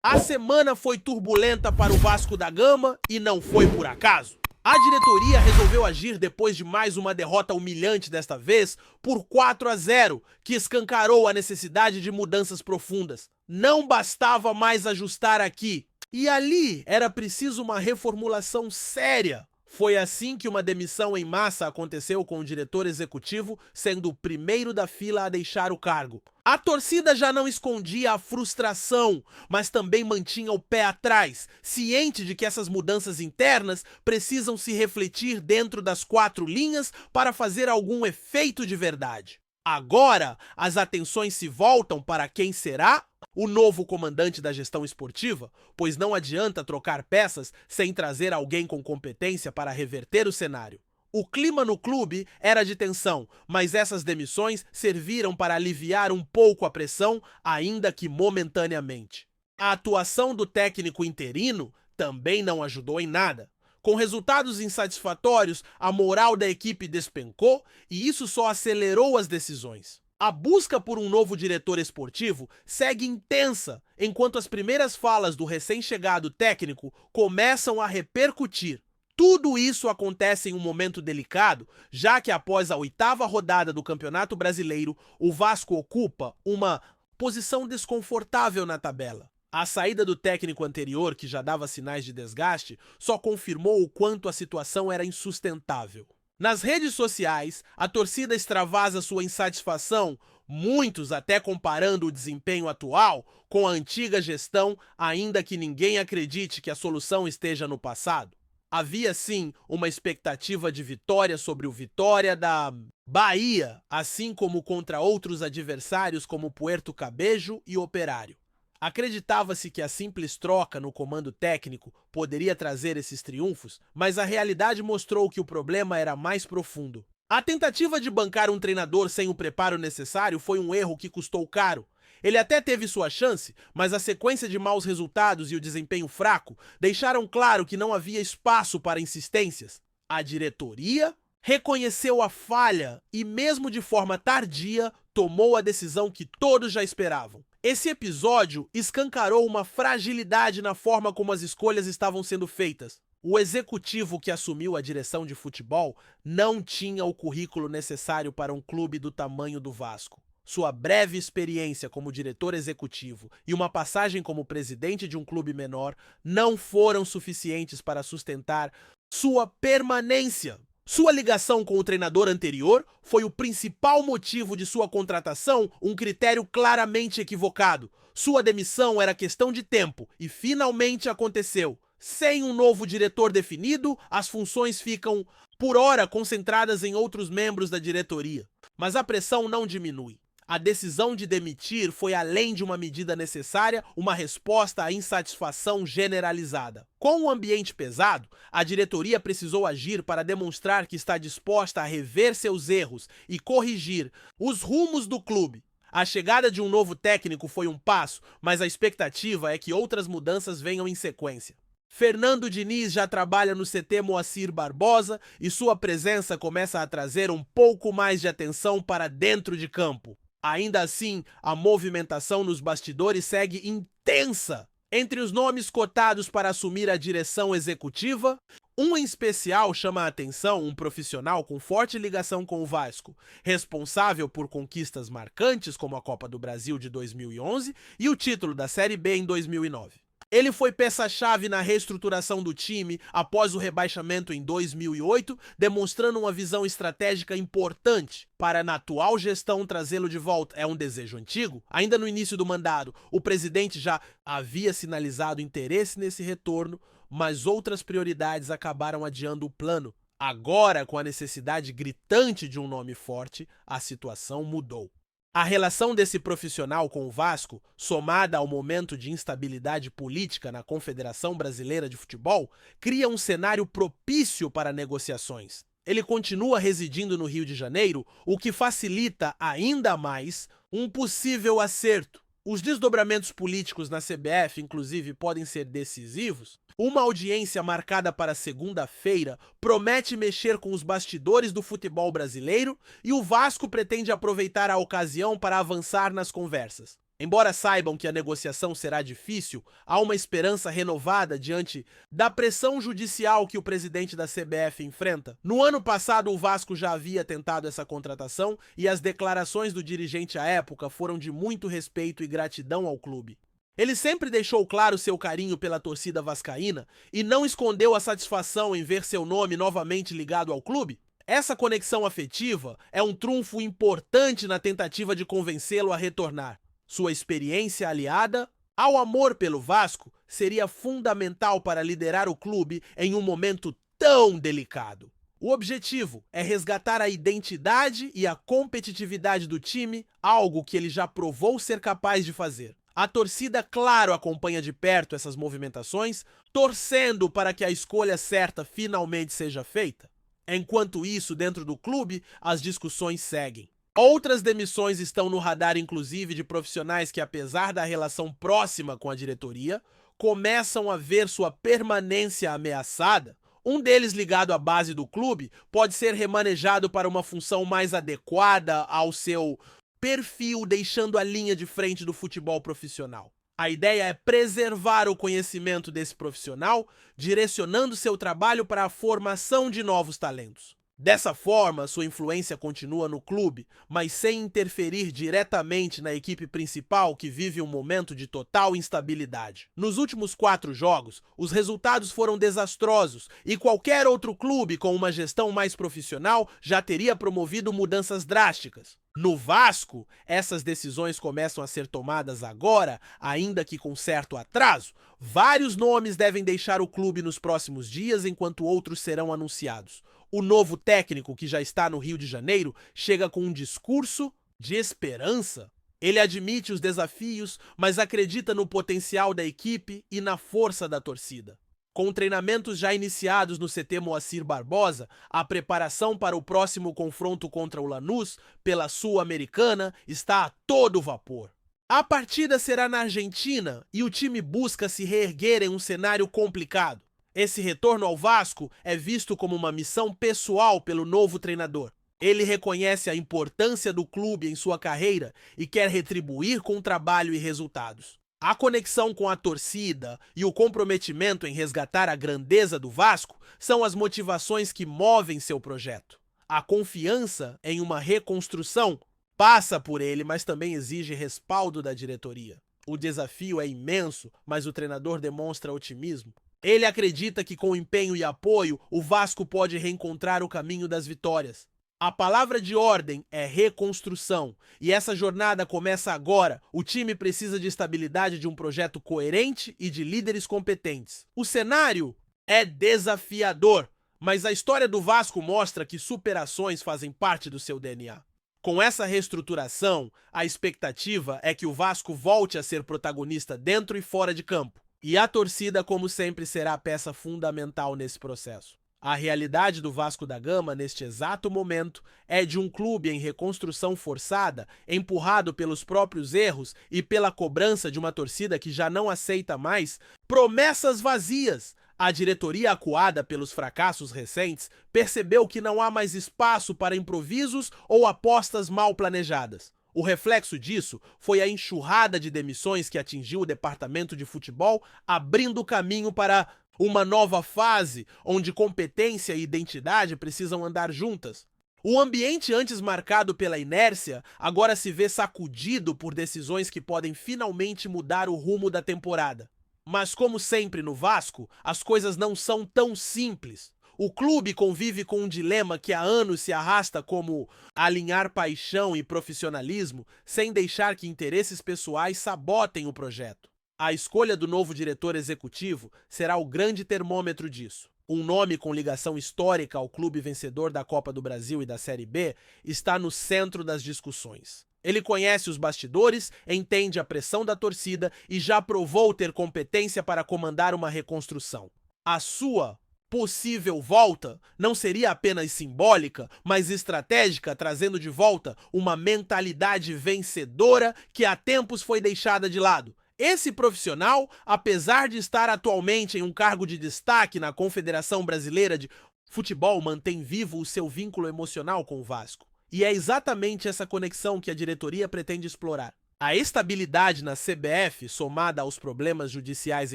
A semana foi turbulenta para o Vasco da Gama e não foi por acaso. A diretoria resolveu agir depois de mais uma derrota humilhante desta vez por 4-0, que escancarou a necessidade de mudanças profundas. Não bastava mais ajustar aqui e ali, era preciso uma reformulação séria. Foi assim que uma demissão em massa aconteceu com o diretor executivo, sendo o primeiro da fila a deixar o cargo. A torcida já não escondia a frustração, mas também mantinha o pé atrás, ciente de que essas mudanças internas precisam se refletir dentro das quatro linhas para fazer algum efeito de verdade. Agora, as atenções se voltam para quem será o novo comandante da gestão esportiva, pois não adianta trocar peças sem trazer alguém com competência para reverter o cenário. O clima no clube era de tensão, mas essas demissões serviram para aliviar um pouco a pressão, ainda que momentaneamente. A atuação do técnico interino também não ajudou em nada. Com resultados insatisfatórios, a moral da equipe despencou e isso só acelerou as decisões. A busca por um novo diretor esportivo segue intensa, enquanto as primeiras falas do recém-chegado técnico começam a repercutir. Tudo isso acontece em um momento delicado, já que após a 8ª rodada do Campeonato Brasileiro, o Vasco ocupa uma posição desconfortável na tabela. A saída do técnico anterior, que já dava sinais de desgaste, só confirmou o quanto a situação era insustentável. Nas redes sociais, a torcida extravasa sua insatisfação, muitos até comparando o desempenho atual com a antiga gestão, ainda que ninguém acredite que a solução esteja no passado. Havia sim uma expectativa de vitória sobre o Vitória da Bahia, assim como contra outros adversários como Puerto Cabello e Operário. Acreditava-se que a simples troca no comando técnico poderia trazer esses triunfos, mas a realidade mostrou que o problema era mais profundo. A tentativa de bancar um treinador sem o preparo necessário foi um erro que custou caro. Ele até teve sua chance, mas a sequência de maus resultados e o desempenho fraco deixaram claro que não havia espaço para insistências. A diretoria reconheceu a falha e, mesmo de forma tardia, tomou a decisão que todos já esperavam. Esse episódio escancarou uma fragilidade na forma como as escolhas estavam sendo feitas. O executivo que assumiu a direção de futebol não tinha o currículo necessário para um clube do tamanho do Vasco. Sua breve experiência como diretor executivo e uma passagem como presidente de um clube menor não foram suficientes para sustentar sua permanência. Sua ligação com o treinador anterior foi o principal motivo de sua contratação, um critério claramente equivocado. Sua demissão era questão de tempo e finalmente aconteceu. Sem um novo diretor definido, as funções ficam, por hora, concentradas em outros membros da diretoria. Mas a pressão não diminui. A decisão de demitir foi, além de uma medida necessária, uma resposta à insatisfação generalizada. Com o ambiente pesado, a diretoria precisou agir para demonstrar que está disposta a rever seus erros e corrigir os rumos do clube. A chegada de um novo técnico foi um passo, mas a expectativa é que outras mudanças venham em sequência. Fernando Diniz já trabalha no CT Moacir Barbosa e sua presença começa a trazer um pouco mais de atenção para dentro de campo. Ainda assim, a movimentação nos bastidores segue intensa. Entre os nomes cotados para assumir a direção executiva, um em especial chama a atenção, um profissional com forte ligação com o Vasco, responsável por conquistas marcantes como a Copa do Brasil de 2011 e o título da Série B em 2009. Ele foi peça-chave na reestruturação do time após o rebaixamento em 2008, demonstrando uma visão estratégica importante. Para na atual gestão trazê-lo de volta é um desejo antigo. Ainda no início do mandato, o presidente já havia sinalizado interesse nesse retorno, mas outras prioridades acabaram adiando o plano. Agora, com a necessidade gritante de um nome forte, a situação mudou. A relação desse profissional com o Vasco, somada ao momento de instabilidade política na Confederação Brasileira de Futebol, cria um cenário propício para negociações. Ele continua residindo no Rio de Janeiro, o que facilita ainda mais um possível acerto. Os desdobramentos políticos na CBF, inclusive, podem ser decisivos. Uma audiência marcada para segunda-feira promete mexer com os bastidores do futebol brasileiro e o Vasco pretende aproveitar a ocasião para avançar nas conversas. Embora saibam que a negociação será difícil, há uma esperança renovada diante da pressão judicial que o presidente da CBF enfrenta. No ano passado, o Vasco já havia tentado essa contratação e as declarações do dirigente à época foram de muito respeito e gratidão ao clube. Ele sempre deixou claro seu carinho pela torcida vascaína e não escondeu a satisfação em ver seu nome novamente ligado ao clube. Essa conexão afetiva é um trunfo importante na tentativa de convencê-lo a retornar. Sua experiência aliada ao amor pelo Vasco seria fundamental para liderar o clube em um momento tão delicado. O objetivo é resgatar a identidade e a competitividade do time, algo que ele já provou ser capaz de fazer. A torcida, claro, acompanha de perto essas movimentações, torcendo para que a escolha certa finalmente seja feita. Enquanto isso, dentro do clube, as discussões seguem. Outras demissões estão no radar, inclusive, de profissionais que, apesar da relação próxima com a diretoria, começam a ver sua permanência ameaçada. Um deles, ligado à base do clube, pode ser remanejado para uma função mais adequada ao seu perfil, deixando a linha de frente do futebol profissional. A ideia é preservar o conhecimento desse profissional, direcionando seu trabalho para a formação de novos talentos. Dessa forma, sua influência continua no clube, mas sem interferir diretamente na equipe principal, que vive um momento de total instabilidade. Nos últimos 4 jogos, os resultados foram desastrosos e qualquer outro clube com uma gestão mais profissional já teria promovido mudanças drásticas. No Vasco, essas decisões começam a ser tomadas agora, ainda que com certo atraso. Vários nomes devem deixar o clube nos próximos dias, enquanto outros serão anunciados. O novo técnico, que já está no Rio de Janeiro, chega com um discurso de esperança. Ele admite os desafios, mas acredita no potencial da equipe e na força da torcida. Com treinamentos já iniciados no CT Moacir Barbosa, a preparação para o próximo confronto contra o Lanús pela Sul-Americana está a todo vapor. A partida será na Argentina e o time busca se reerguer em um cenário complicado. Esse retorno ao Vasco é visto como uma missão pessoal pelo novo treinador. Ele reconhece a importância do clube em sua carreira e quer retribuir com trabalho e resultados. A conexão com a torcida e o comprometimento em resgatar a grandeza do Vasco são as motivações que movem seu projeto. A confiança em uma reconstrução passa por ele, mas também exige respaldo da diretoria. O desafio é imenso, mas o treinador demonstra otimismo. Ele acredita que com empenho e apoio, o Vasco pode reencontrar o caminho das vitórias. A palavra de ordem é reconstrução, e essa jornada começa agora. O time precisa de estabilidade, de um projeto coerente e de líderes competentes. O cenário é desafiador, mas a história do Vasco mostra que superações fazem parte do seu DNA. Com essa reestruturação, a expectativa é que o Vasco volte a ser protagonista dentro e fora de campo. E a torcida, como sempre, será a peça fundamental nesse processo. A realidade do Vasco da Gama, neste exato momento, é de um clube em reconstrução forçada, empurrado pelos próprios erros e pela cobrança de uma torcida que já não aceita mais promessas vazias. A diretoria, acuada pelos fracassos recentes, percebeu que não há mais espaço para improvisos ou apostas mal planejadas. O reflexo disso foi a enxurrada de demissões que atingiu o departamento de futebol, abrindo caminho para uma nova fase onde competência e identidade precisam andar juntas. O ambiente antes marcado pela inércia agora se vê sacudido por decisões que podem finalmente mudar o rumo da temporada. Mas como sempre no Vasco, as coisas não são tão simples. O clube convive com um dilema que há anos se arrasta, como alinhar paixão e profissionalismo sem deixar que interesses pessoais sabotem o projeto. A escolha do novo diretor executivo será o grande termômetro disso. Um nome com ligação histórica ao clube vencedor da Copa do Brasil e da Série B está no centro das discussões. Ele conhece os bastidores, entende a pressão da torcida e já provou ter competência para comandar uma reconstrução. A sua possível volta não seria apenas simbólica, mas estratégica, trazendo de volta uma mentalidade vencedora que há tempos foi deixada de lado. Esse profissional, apesar de estar atualmente em um cargo de destaque na Confederação Brasileira de Futebol, mantém vivo o seu vínculo emocional com o Vasco. E é exatamente essa conexão que a diretoria pretende explorar. A estabilidade na CBF, somada aos problemas judiciais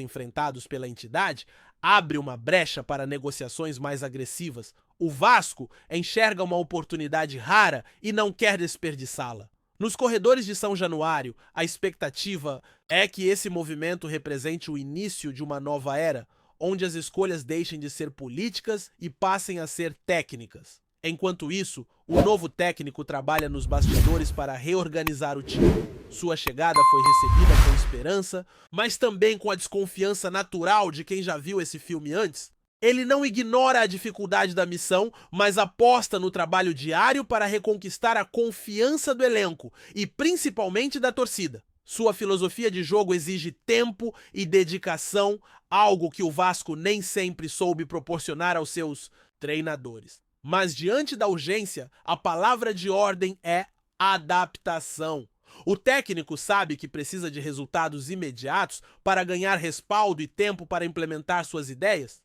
enfrentados pela entidade, abre uma brecha para negociações mais agressivas. O Vasco enxerga uma oportunidade rara e não quer desperdiçá-la. Nos corredores de São Januário, a expectativa é que esse movimento represente o início de uma nova era, onde as escolhas deixem de ser políticas e passem a ser técnicas. Enquanto isso, o novo técnico trabalha nos bastidores para reorganizar o time. Sua chegada foi recebida com esperança, mas também com a desconfiança natural de quem já viu esse filme antes. Ele não ignora a dificuldade da missão, mas aposta no trabalho diário para reconquistar a confiança do elenco e principalmente da torcida. Sua filosofia de jogo exige tempo e dedicação, algo que o Vasco nem sempre soube proporcionar aos seus treinadores. Mas diante da urgência, a palavra de ordem é adaptação. O técnico sabe que precisa de resultados imediatos para ganhar respaldo e tempo para implementar suas ideias.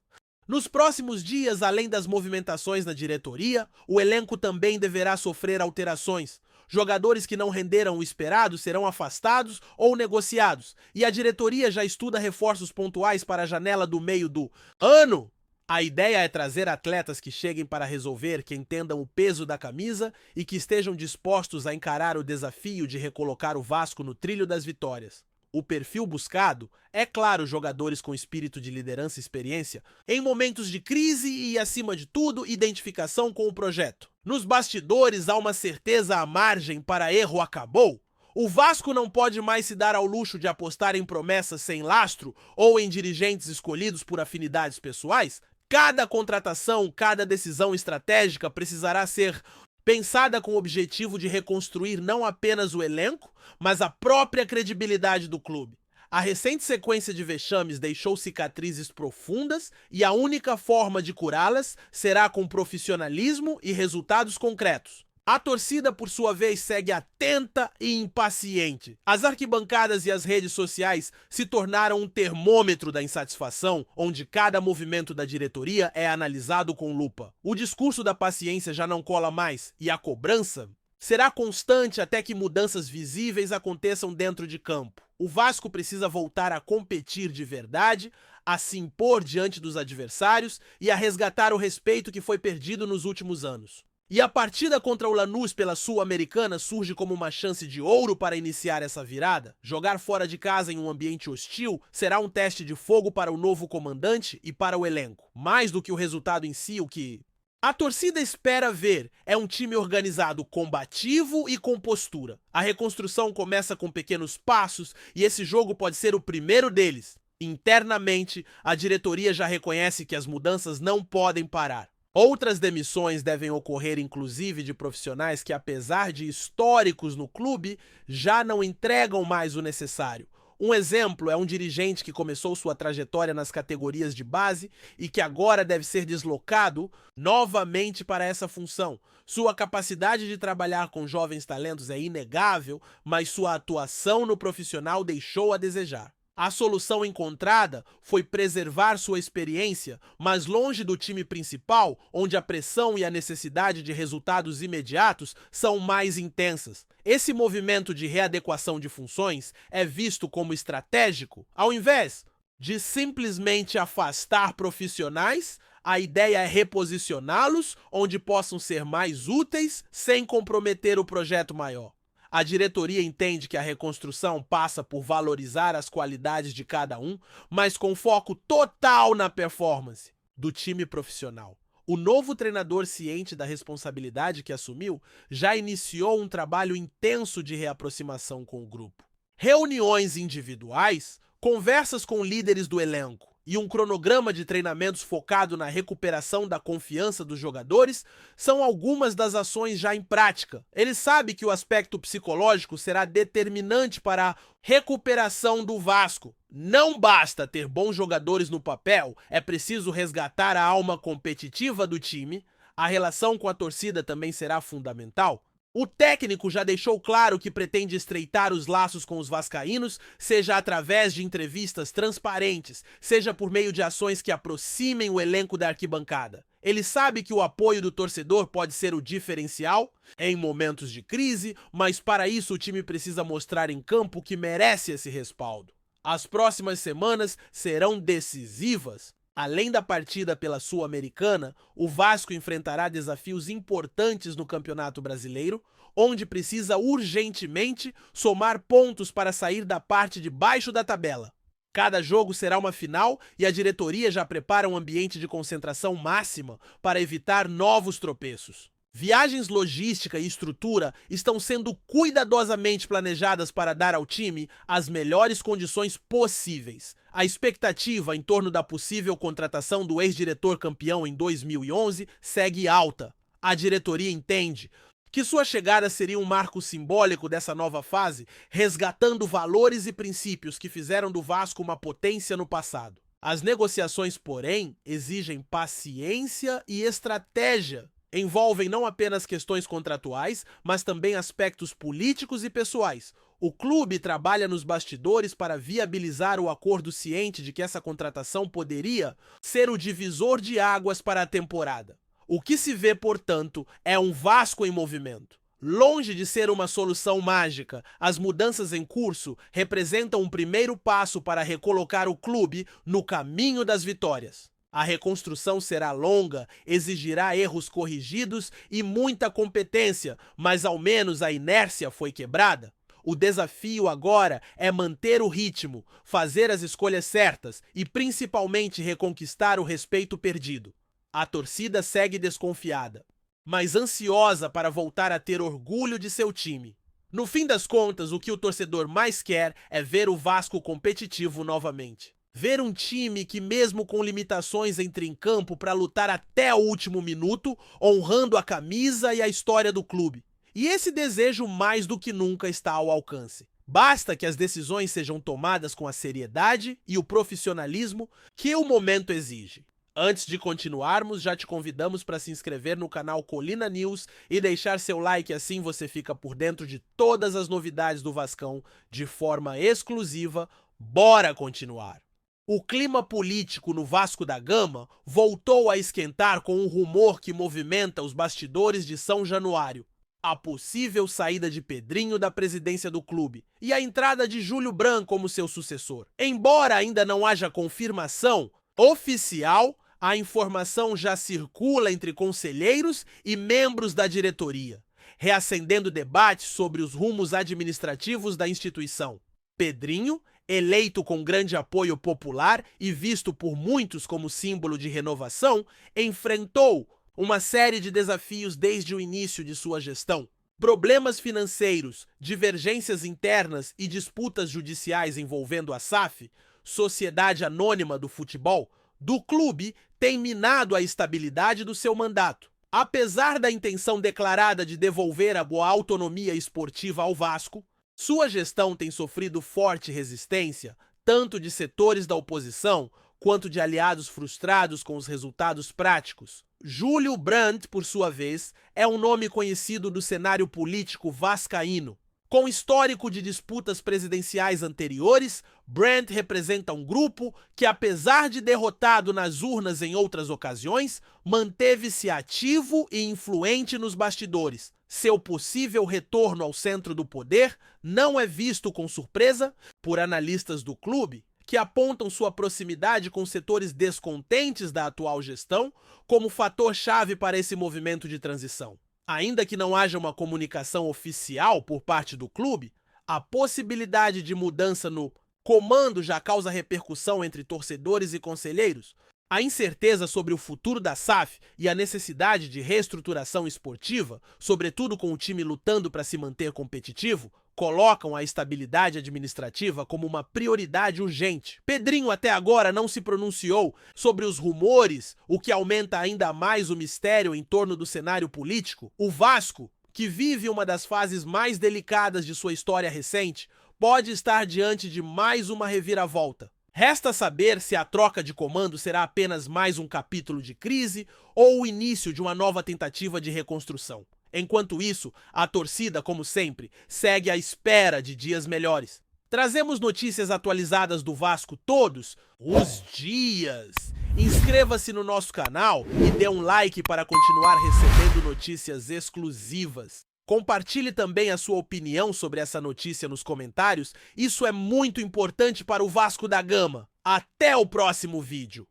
Nos próximos dias, além das movimentações na diretoria, o elenco também deverá sofrer alterações. Jogadores que não renderam o esperado serão afastados ou negociados, e a diretoria já estuda reforços pontuais para a janela do meio do ano. A ideia é trazer atletas que cheguem para resolver, que entendam o peso da camisa e que estejam dispostos a encarar o desafio de recolocar o Vasco no trilho das vitórias. O perfil buscado é, claro, jogadores com espírito de liderança e experiência, em momentos de crise e, acima de tudo, identificação com o projeto. Nos bastidores há uma certeza à margem para erro acabou. O Vasco não pode mais se dar ao luxo de apostar em promessas sem lastro ou em dirigentes escolhidos por afinidades pessoais. Cada contratação, cada decisão estratégica precisará ser pensada com o objetivo de reconstruir não apenas o elenco, mas a própria credibilidade do clube. A recente sequência de vexames deixou cicatrizes profundas e a única forma de curá-las será com profissionalismo e resultados concretos. A torcida, por sua vez, segue atenta e impaciente. As arquibancadas e as redes sociais se tornaram um termômetro da insatisfação, onde cada movimento da diretoria é analisado com lupa. O discurso da paciência já não cola mais, e a cobrança será constante até que mudanças visíveis aconteçam dentro de campo. O Vasco precisa voltar a competir de verdade, a se impor diante dos adversários e a resgatar o respeito que foi perdido nos últimos anos. E a partida contra o Lanús pela Sul-Americana surge como uma chance de ouro para iniciar essa virada. Jogar fora de casa em um ambiente hostil será um teste de fogo para o novo comandante e para o elenco. Mais do que o resultado em si, o que a torcida espera ver é um time organizado, combativo e com postura. A reconstrução começa com pequenos passos e esse jogo pode ser o primeiro deles. Internamente, a diretoria já reconhece que as mudanças não podem parar. Outras demissões devem ocorrer, inclusive, de profissionais que, apesar de históricos no clube, já não entregam mais o necessário. Um exemplo é um dirigente que começou sua trajetória nas categorias de base e que agora deve ser deslocado novamente para essa função. Sua capacidade de trabalhar com jovens talentos é inegável, mas sua atuação no profissional deixou a desejar. A solução encontrada foi preservar sua experiência, mas longe do time principal, onde a pressão e a necessidade de resultados imediatos são mais intensas. Esse movimento de readequação de funções é visto como estratégico. Ao invés de simplesmente afastar profissionais, a ideia é reposicioná-los onde possam ser mais úteis sem comprometer o projeto maior. A diretoria entende que a reconstrução passa por valorizar as qualidades de cada um, mas com foco total na performance do time profissional. O novo treinador, ciente da responsabilidade que assumiu, já iniciou um trabalho intenso de reaproximação com o grupo. Reuniões individuais, conversas com líderes do elenco e um cronograma de treinamentos focado na recuperação da confiança dos jogadores são algumas das ações já em prática. Ele sabe que o aspecto psicológico será determinante para a recuperação do Vasco. Não basta ter bons jogadores no papel, é preciso resgatar a alma competitiva do time. A relação com a torcida também será fundamental. O técnico já deixou claro que pretende estreitar os laços com os vascaínos, seja através de entrevistas transparentes, seja por meio de ações que aproximem o elenco da arquibancada. Ele sabe que o apoio do torcedor pode ser o diferencial em momentos de crise, mas para isso o time precisa mostrar em campo que merece esse respaldo. As próximas semanas serão decisivas. Além da partida pela Sul-Americana, o Vasco enfrentará desafios importantes no Campeonato Brasileiro, onde precisa urgentemente somar pontos para sair da parte de baixo da tabela. Cada jogo será uma final e a diretoria já prepara um ambiente de concentração máxima para evitar novos tropeços. Viagens logística e estrutura estão sendo cuidadosamente planejadas para dar ao time as melhores condições possíveis. A expectativa em torno da possível contratação do ex-diretor campeão em 2011 segue alta. A diretoria entende que sua chegada seria um marco simbólico dessa nova fase, resgatando valores e princípios que fizeram do Vasco uma potência no passado. As negociações, porém, exigem paciência e estratégia. Envolvem não apenas questões contratuais, mas também aspectos políticos e pessoais. O clube trabalha nos bastidores para viabilizar o acordo, ciente de que essa contratação poderia ser o divisor de águas para a temporada. O que se vê, portanto, é um Vasco em movimento. Longe de ser uma solução mágica, as mudanças em curso representam um primeiro passo para recolocar o clube no caminho das vitórias. A reconstrução será longa, exigirá erros corrigidos e muita competência, mas ao menos a inércia foi quebrada. O desafio agora é manter o ritmo, fazer as escolhas certas e principalmente reconquistar o respeito perdido. A torcida segue desconfiada, mas ansiosa para voltar a ter orgulho de seu time. No fim das contas, o que o torcedor mais quer é ver o Vasco competitivo novamente. Ver um time que, mesmo com limitações, entre em campo para lutar até o último minuto, honrando a camisa e a história do clube. E esse desejo mais do que nunca está ao alcance. Basta que as decisões sejam tomadas com a seriedade e o profissionalismo que o momento exige. Antes de continuarmos, já te convidamos para se inscrever no canal Colina News e deixar seu like, assim você fica por dentro de todas as novidades do Vascão de forma exclusiva. Bora continuar! O clima político no Vasco da Gama voltou a esquentar com um rumor que movimenta os bastidores de São Januário. A possível saída de Pedrinho da presidência do clube e a entrada de Júlio Brandt como seu sucessor. Embora ainda não haja confirmação oficial, a informação já circula entre conselheiros e membros da diretoria, reacendendo debates sobre os rumos administrativos da instituição. Pedrinho, eleito com grande apoio popular e visto por muitos como símbolo de renovação, enfrentou uma série de desafios desde o início de sua gestão. Problemas financeiros, divergências internas e disputas judiciais envolvendo a SAF, Sociedade Anônima do Futebol, do clube, têm minado a estabilidade do seu mandato. Apesar da intenção declarada de devolver a boa autonomia esportiva ao Vasco, sua gestão tem sofrido forte resistência, tanto de setores da oposição quanto de aliados frustrados com os resultados práticos. Júlio Brandt, por sua vez, é um nome conhecido do cenário político vascaíno. Com histórico de disputas presidenciais anteriores, Brandt representa um grupo que, apesar de derrotado nas urnas em outras ocasiões, manteve-se ativo e influente nos bastidores. Seu possível retorno ao centro do poder não é visto com surpresa por analistas do clube, que apontam sua proximidade com setores descontentes da atual gestão como fator-chave para esse movimento de transição. Ainda que não haja uma comunicação oficial por parte do clube, a possibilidade de mudança no comando já causa repercussão entre torcedores e conselheiros. A incerteza sobre o futuro da SAF e a necessidade de reestruturação esportiva, sobretudo com o time lutando para se manter competitivo, colocam a estabilidade administrativa como uma prioridade urgente. Pedrinho até agora não se pronunciou sobre os rumores, o que aumenta ainda mais o mistério em torno do cenário político. O Vasco, que vive uma das fases mais delicadas de sua história recente, pode estar diante de mais uma reviravolta. Resta saber se a troca de comando será apenas mais um capítulo de crise ou o início de uma nova tentativa de reconstrução. Enquanto isso, a torcida, como sempre, segue à espera de dias melhores. Trazemos notícias atualizadas do Vasco todos os dias. Inscreva-se no nosso canal e dê um like para continuar recebendo notícias exclusivas. Compartilhe também a sua opinião sobre essa notícia nos comentários, isso é muito importante para o Vasco da Gama. Até o próximo vídeo!